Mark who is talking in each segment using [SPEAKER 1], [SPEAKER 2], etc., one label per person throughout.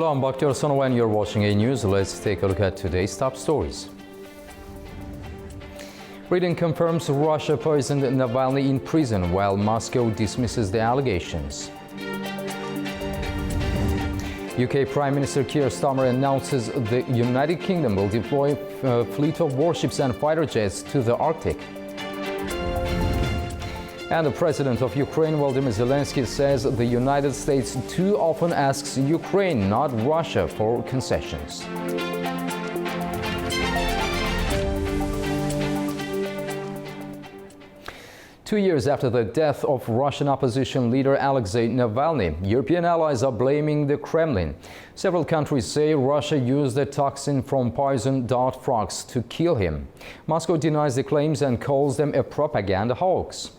[SPEAKER 1] Hello, I'm Bakhtiar Sonova and you're watching A News. Let's take a look at today's top stories. Britain confirms Russia poisoned Navalny in prison while Moscow dismisses the allegations. UK Prime Minister Keir Starmer announces the United Kingdom will deploy a fleet of warships and fighter jets to the Arctic. And the President of Ukraine, Volodymyr Zelensky, says the United States too often asks Ukraine, not Russia, for concessions. Two years after the death of Russian opposition leader Alexei Navalny, European allies are blaming the Kremlin. Several countries say Russia used a toxin from poisoned dart frogs to kill him. Moscow denies the claims and calls them a propaganda hoax.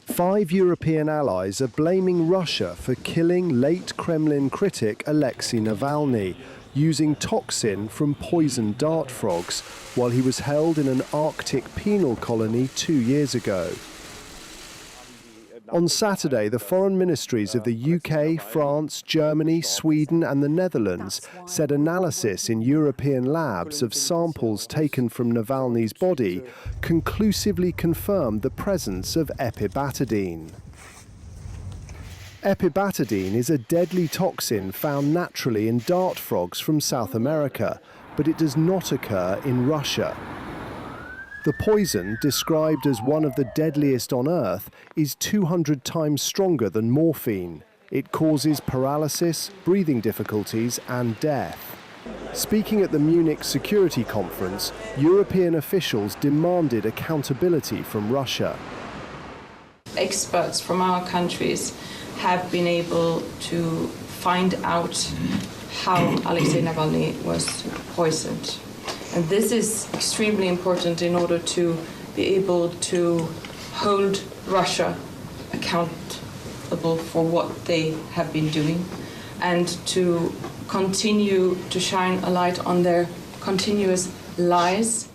[SPEAKER 2] Five European allies are blaming Russia for killing late Kremlin critic Alexei Navalny, using toxin from poisoned dart frogs while he was held in an Arctic penal colony 2 years ago. On Saturday, the foreign ministries of the UK, France, Germany, Sweden and the Netherlands said analysis in European labs of samples taken from Navalny's body conclusively confirmed the presence of epibatidine. Epibatidine is a deadly toxin found naturally in dart frogs from South America, but it does not occur in Russia. The poison, described as one of the deadliest on Earth, is 200 times stronger than morphine. It causes paralysis, breathing difficulties and death. Speaking at the Munich Security Conference, European officials demanded accountability from Russia.
[SPEAKER 3] Experts from our countries have been able to find out how Alexei Navalny was poisoned. And this is extremely important in order to be able to hold Russia accountable for what they have been doing and to continue to shine a light on their continuous lies.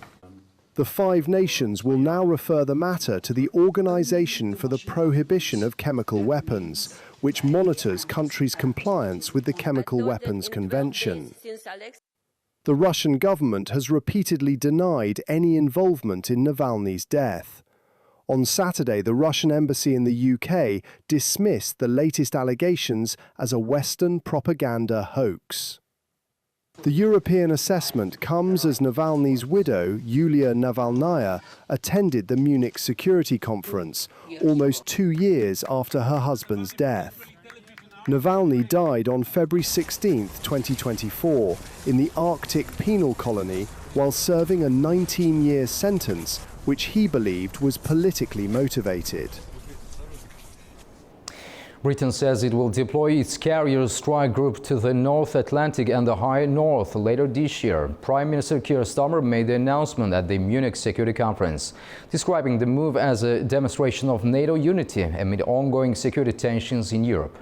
[SPEAKER 2] The five nations will now refer the matter to the Organization for the Prohibition of Chemical Weapons, which monitors countries' compliance with the Chemical Weapons Convention. The Russian government has repeatedly denied any involvement in Navalny's death. On Saturday, the Russian embassy in the UK dismissed the latest allegations as a Western propaganda hoax. The European assessment comes as Navalny's widow, Yulia Navalnaya, attended the Munich Security Conference, almost 2 years after her husband's death. Navalny died on February 16, 2024, in the Arctic penal colony while serving a 19-year sentence, which he believed was politically motivated.
[SPEAKER 1] Britain says it will deploy its carrier strike group to the North Atlantic and the High North later this year. Prime Minister Keir Starmer made the announcement at the Munich Security Conference, describing the move as a demonstration of NATO unity amid ongoing security tensions in Europe.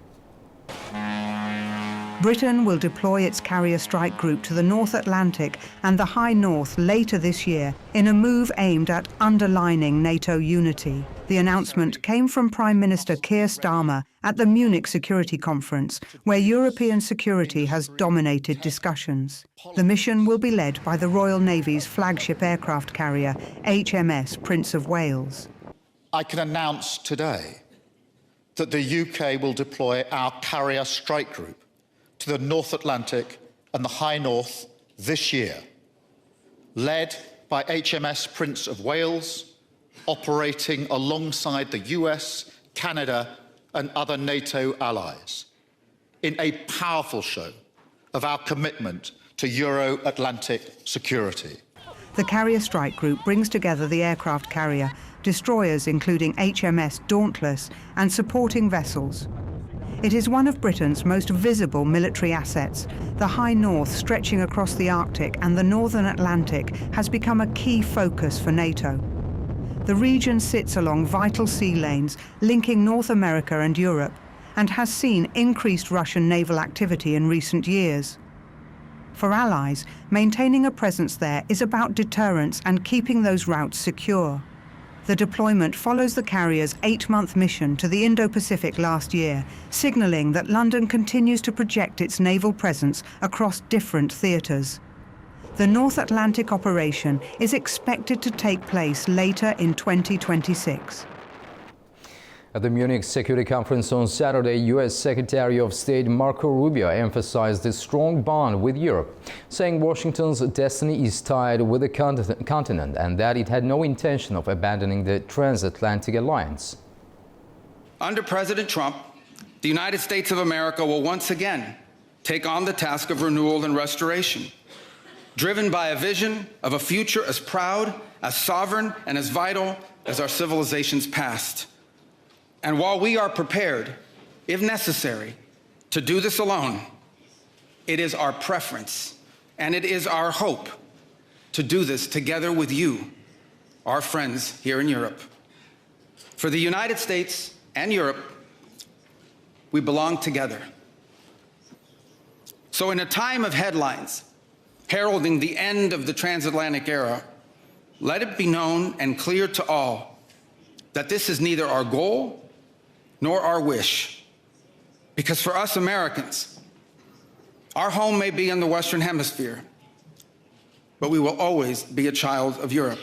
[SPEAKER 4] Britain will deploy its carrier strike group to the North Atlantic and the High North later this year in a move aimed at underlining NATO unity. The announcement came from Prime Minister Keir Starmer at the Munich Security Conference, where European security has dominated discussions. The mission will be led by the Royal Navy's flagship aircraft carrier, HMS Prince of Wales.
[SPEAKER 5] I can announce today that the UK will deploy our carrier strike group to the North Atlantic and the High North this year, led by HMS Prince of Wales, operating alongside the US, Canada and other NATO allies, in a powerful show of our commitment to Euro-Atlantic security.
[SPEAKER 4] The carrier strike group brings together the aircraft carrier, destroyers including HMS Dauntless and supporting vessels. It is one of Britain's most visible military assets. The High North, stretching across the Arctic and the Northern Atlantic, has become a key focus for NATO. The region sits along vital sea lanes linking North America and Europe and has seen increased Russian naval activity in recent years. For allies, maintaining a presence there is about deterrence and keeping those routes secure. The deployment follows the carrier's 8-month mission to the Indo-Pacific last year, signalling that London continues to project its naval presence across different theatres. The North Atlantic operation is expected to take place later in 2026.
[SPEAKER 1] At the Munich Security Conference on Saturday, U.S. Secretary of State Marco Rubio emphasized the strong bond with Europe, saying Washington's destiny is tied with the continent and that it had no intention of abandoning the transatlantic alliance.
[SPEAKER 6] Under President Trump, the United States of America will once again take on the task of renewal and restoration, driven by a vision of a future as proud, as sovereign, and as vital as our civilization's past. And while we are prepared, if necessary, to do this alone, it is our preference and it is our hope to do this together with you, our friends here in Europe. For the United States and Europe, we belong together. So in a time of headlines heralding the end of the transatlantic era, let it be known and clear to all that this is neither our goal nor our wish. Because for us Americans, our home may be in the Western Hemisphere, but we will always be a child of Europe.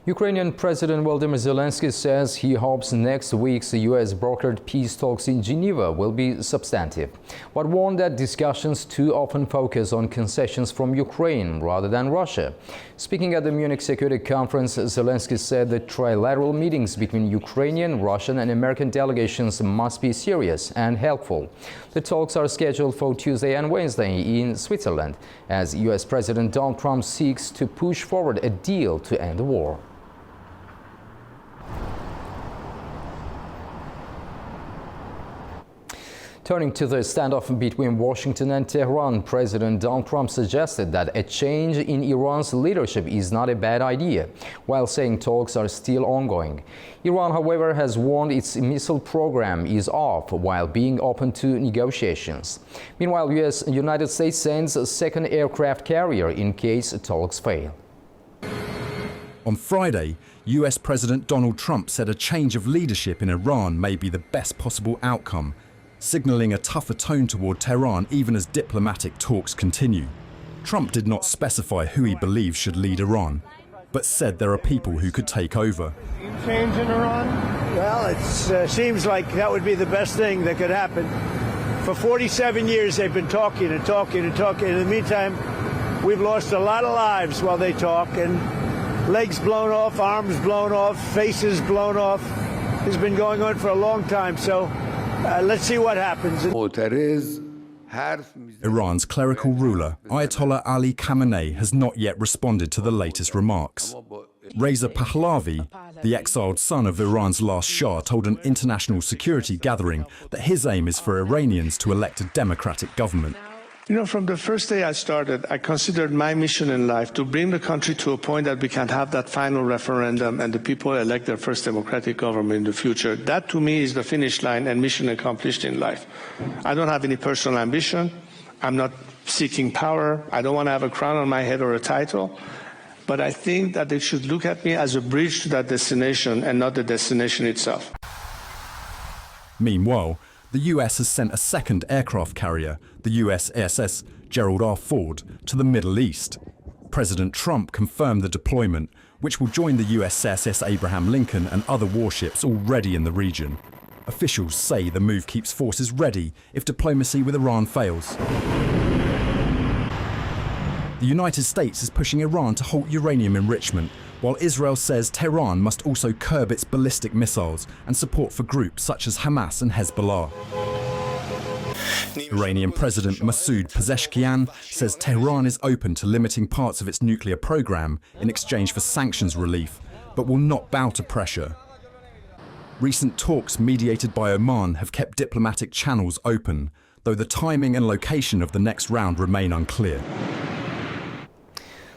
[SPEAKER 1] Ukrainian President Volodymyr Zelensky says he hopes next week's U.S.-brokered peace talks in Geneva will be substantive, but warned that discussions too often focus on concessions from Ukraine rather than Russia. Speaking at the Munich Security Conference, Zelensky said that trilateral meetings between Ukrainian, Russian and American delegations must be serious and helpful. The talks are scheduled for Tuesday and Wednesday in Switzerland, as U.S. President Donald Trump seeks to push forward a deal to end the war. Turning to the standoff between Washington and Tehran, President Donald Trump suggested that a change in Iran's leadership is not a bad idea, while saying talks are still ongoing. Iran, however, has warned its missile program is off while being open to negotiations. Meanwhile, United States sends a second aircraft carrier in case talks fail.
[SPEAKER 7] On Friday, US President Donald Trump said a change of leadership in Iran may be the best possible outcome, signaling a tougher tone toward Tehran even as diplomatic talks continue. Trump did not specify who he believes should lead Iran, but said there are people who could take over.
[SPEAKER 8] Change in Iran? Well, it seems like that would be the best thing that could happen. For 47 years they've been talking and talking and talking. In the meantime, we've lost a lot of lives while they talk, and legs blown off, arms blown off, faces blown off. It's been going on for a long time, so let's see what happens.
[SPEAKER 7] Iran's clerical ruler, Ayatollah Ali Khamenei, has not yet responded to the latest remarks. Reza Pahlavi, the exiled son of Iran's last Shah, told an international security gathering that his aim is for Iranians to elect a democratic government.
[SPEAKER 8] You know, from the first day I started, I considered my mission in life to bring the country to a point that we can have that final referendum and the people elect their first democratic government in the future. That, to me, is the finish line and mission accomplished in life. I don't have any personal ambition. I'm not seeking power. I don't want to have a crown on my head or a title. But I think that they should look at me as a bridge to that destination and not the destination itself.
[SPEAKER 7] Meanwhile, the US has sent a second aircraft carrier, the USS Gerald R. Ford, to the Middle East. President Trump confirmed the deployment, which will join the USS Abraham Lincoln and other warships already in the region. Officials say the move keeps forces ready if diplomacy with Iran fails. The United States is pushing Iran to halt uranium enrichment, while Israel says Tehran must also curb its ballistic missiles and support for groups such as Hamas and Hezbollah. Iranian President Masoud Pezeshkian says Tehran is open to limiting parts of its nuclear program in exchange for sanctions relief, but will not bow to pressure. Recent talks mediated by Oman have kept diplomatic channels open, though the timing and location of the next round remain unclear.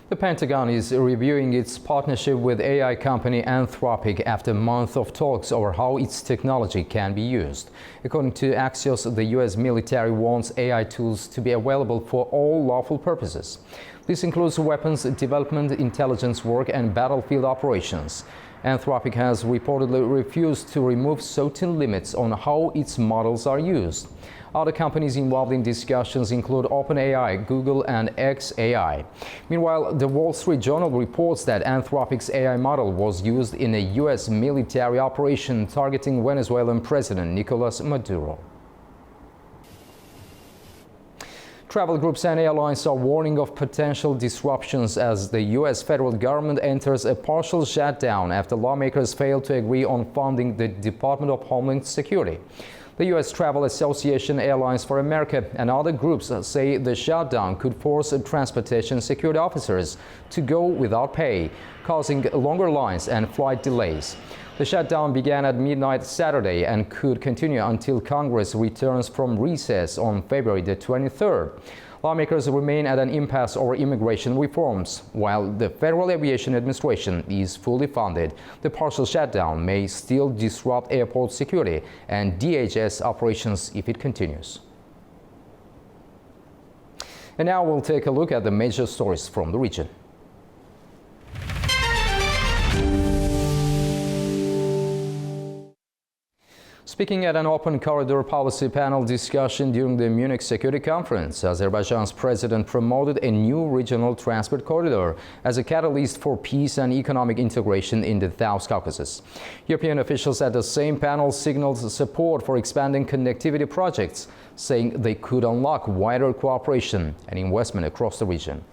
[SPEAKER 1] The Pentagon is reviewing its partnership with AI company Anthropic after a month of talks over how its technology can be used. According to Axios, the U.S. military wants AI tools to be available for all lawful purposes. This includes weapons development, intelligence work, and battlefield operations. Anthropic has reportedly refused to remove certain limits on how its models are used. Other companies involved in discussions include OpenAI, Google, and xAI. Meanwhile, the Wall Street Journal reports that Anthropic's AI model was used in a U.S. military operation targeting Venezuelan President Nicolas Maduro. Travel groups and airlines are warning of potential disruptions as the U.S. federal government enters a partial shutdown after lawmakers failed to agree on funding the Department of Homeland Security. The U.S. Travel Association, Airlines for America, and other groups say the shutdown could force transportation security officers to go without pay, causing longer lines and flight delays. The shutdown began at midnight Saturday and could continue until Congress returns from recess on February the 23rd. Lawmakers remain at an impasse over immigration reforms. While the Federal Aviation Administration is fully funded, the partial shutdown may still disrupt airport security and DHS operations if it continues. And now we'll take a look at the major stories from the region. Speaking at an open corridor policy panel discussion during the Munich Security Conference, Azerbaijan's president promoted a new regional transport corridor as a catalyst for peace and economic integration in the South Caucasus. European officials at the same panel signaled support for expanding connectivity projects, saying they could unlock wider cooperation and investment across the region.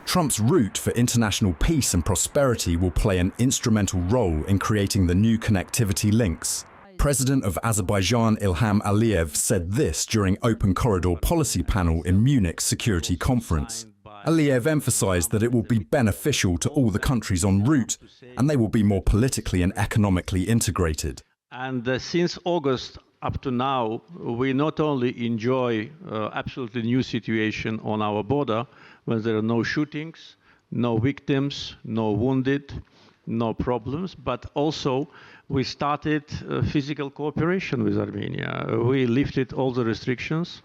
[SPEAKER 7] Trump's route for international peace and prosperity will play an instrumental role in creating the new connectivity links. President of Azerbaijan Ilham Aliyev said this during Open Corridor Policy Panel in Munich's Security Conference. Aliyev emphasized that it will be beneficial to all the countries en route, and they will be more politically and economically integrated.
[SPEAKER 9] And since August up to now, we not only enjoy absolutely new situation on our border, when there are no shootings, no victims, no wounded, no problems, but also we started physical cooperation with Armenia. We lifted all the restrictions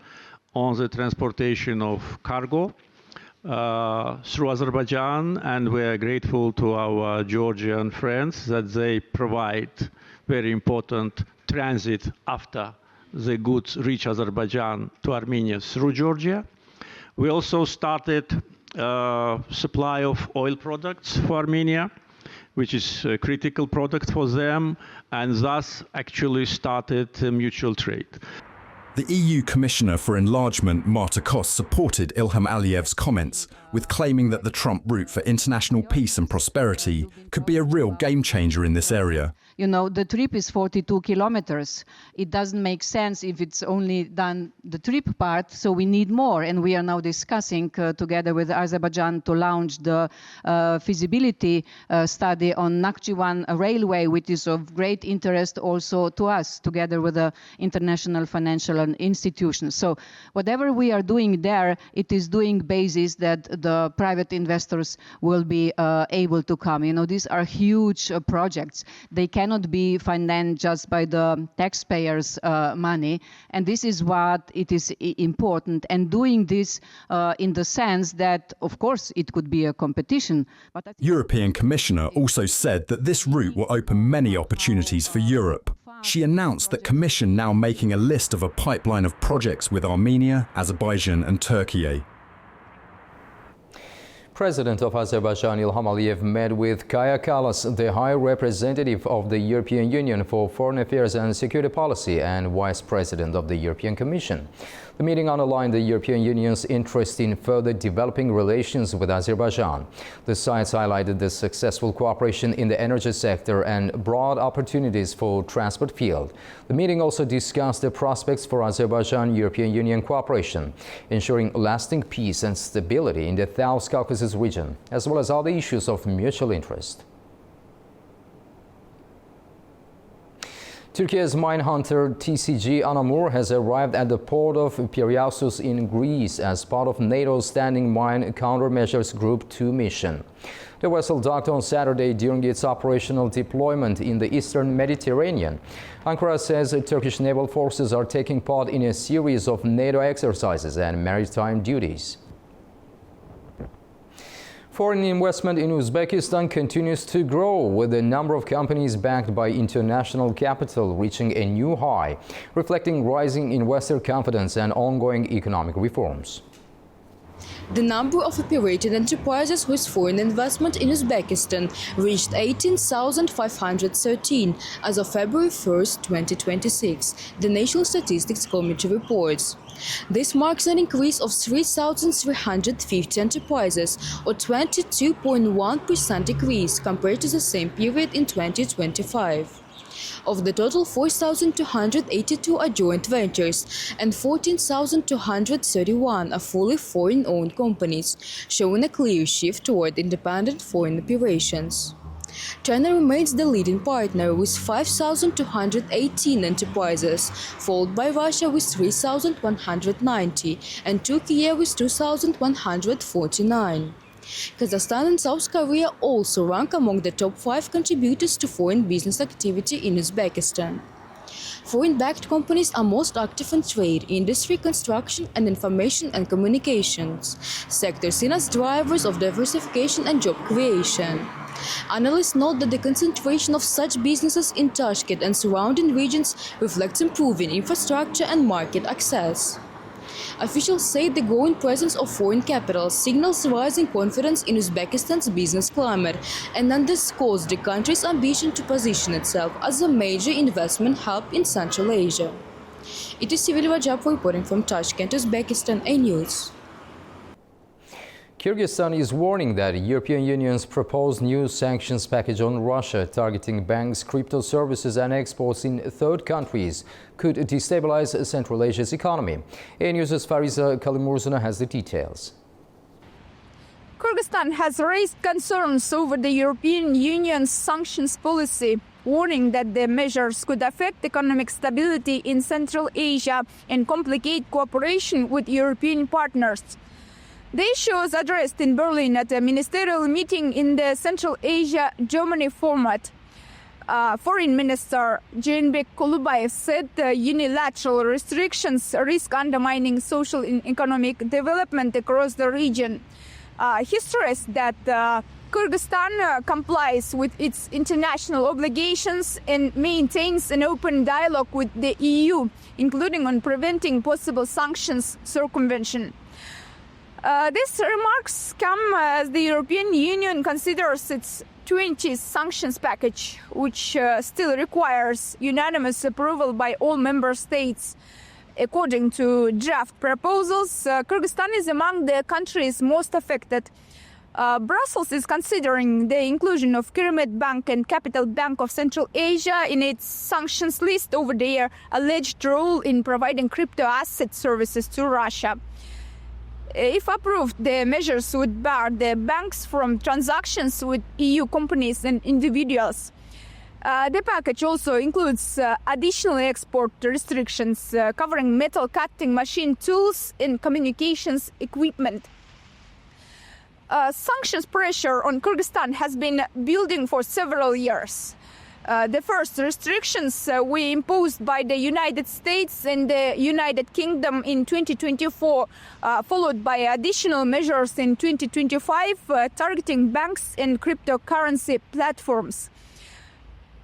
[SPEAKER 9] on the transportation of cargo through Azerbaijan, and we are grateful to our Georgian friends that they provide very important transit after the goods reach Azerbaijan to Armenia through Georgia. We also started supply of oil products for Armenia, which is a critical product for them, and thus actually started mutual trade.
[SPEAKER 7] The EU Commissioner for Enlargement, Marta Koss, supported Ilham Aliyev's comments, with claiming that the Trump route for international peace and prosperity could be a real game changer in this area.
[SPEAKER 10] You know, the trip is 42 kilometers. It doesn't make sense if it's only done the trip part, so we need more. And we are now discussing together with Azerbaijan to launch the feasibility study on Nakhchivan railway, which is of great interest also to us, together with the international financial institutions. So whatever we are doing there, it is doing basis that the private investors will be able to come. You know, these are huge projects. They cannot be financed just by the taxpayers' money, and this is what it is important. And doing this in the sense that, of course, it could be a competition. But
[SPEAKER 7] European Commissioner also said that this route will open many opportunities for Europe. She announced that Commission now making a list of a pipeline of projects with Armenia, Azerbaijan and Turkey.
[SPEAKER 1] President of Azerbaijan Ilham Aliyev met with Kaja Kallas, the High Representative of the European Union for Foreign Affairs and Security Policy and Vice President of the European Commission. The meeting underlined the European Union's interest in further developing relations with Azerbaijan. The sides highlighted the successful cooperation in the energy sector and broad opportunities for transport field. The meeting also discussed the prospects for Azerbaijan-European Union cooperation, ensuring lasting peace and stability in the South Caucasus region, as well as other issues of mutual interest. Turkey's mine hunter TCG Anamur has arrived at the port of Piraeus in Greece as part of NATO's Standing Mine Countermeasures Group 2 mission. The vessel docked on Saturday during its operational deployment in the eastern Mediterranean. Ankara says Turkish naval forces are taking part in a series of NATO exercises and maritime duties. Foreign investment in Uzbekistan continues to grow, with the number of companies backed by international capital reaching a new high, reflecting rising investor confidence and ongoing economic reforms.
[SPEAKER 11] The number of operated enterprises with foreign investment in Uzbekistan reached 18,513 as of February 1, 2026, the National Statistics Committee reports. This marks an increase of 3,350 enterprises, or 22.1% increase compared to the same period in 2025. Of the total, 4,282 are joint ventures and 14,231 are fully foreign-owned companies, showing a clear shift toward independent foreign operations. China remains the leading partner with 5,218 enterprises, followed by Russia with 3,190 and Turkey with 2,149. Kazakhstan and South Korea also rank among the top 5 contributors to foreign business activity in Uzbekistan. Foreign-backed companies are most active in trade, industry, construction, and information and communications, sectors seen as drivers of diversification and job creation. Analysts note that the concentration of such businesses in Tashkent and surrounding regions reflects improving infrastructure and market access. Officials say the growing presence of foreign capital signals rising confidence in Uzbekistan's business climate and underscores the country's ambition to position itself as a major investment hub in Central Asia. It is Sivil Rajab reporting from Tashkent, Uzbekistan, A News.
[SPEAKER 1] Kyrgyzstan is warning that the European Union's proposed new sanctions package on Russia, targeting banks, crypto services and exports in third countries, could destabilize Central Asia's economy. A News' Fariza Kalimurzuna has the details.
[SPEAKER 12] Kyrgyzstan has raised concerns over the European Union's sanctions policy, warning that the measures could affect economic stability in Central Asia and complicate cooperation with European partners. The issue was addressed in Berlin at a ministerial meeting in the Central Asia-Germany format. Foreign Minister Jeenbek Kulubayev said unilateral restrictions risk undermining social and economic development across the region. He stressed that Kyrgyzstan complies with its international obligations and maintains an open dialogue with the EU, including on preventing possible sanctions circumvention. These remarks come as the European Union considers its 20th sanctions package, which still requires unanimous approval by all member states. According to draft proposals, Kyrgyzstan is among the countries most affected. Brussels is considering the inclusion of Kirimet Bank and Capital Bank of Central Asia in its sanctions list over their alleged role in providing crypto asset services to Russia. If approved, the measures would bar the banks from transactions with EU companies and individuals. The package also includes additional export restrictions covering metal cutting machine tools and communications equipment. Sanctions pressure on Kyrgyzstan has been building for several years. The first restrictions were imposed by the United States and the United Kingdom in 2024, followed by additional measures in 2025 targeting banks and cryptocurrency platforms.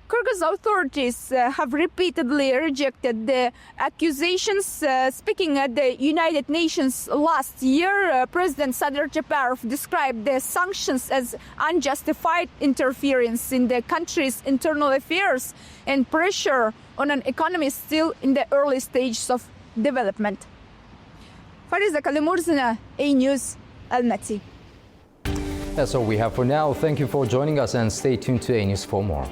[SPEAKER 12] Kyrgyz authorities have repeatedly rejected the accusations. Speaking at the United Nations last year, President Sadir Japarov described the sanctions as unjustified interference in the country's internal affairs and pressure on an economy still in the early stages of development. Fariza Kalimurzuna, A News, Almaty.
[SPEAKER 1] That's all we have for now. Thank you for joining us and stay tuned to A News for more.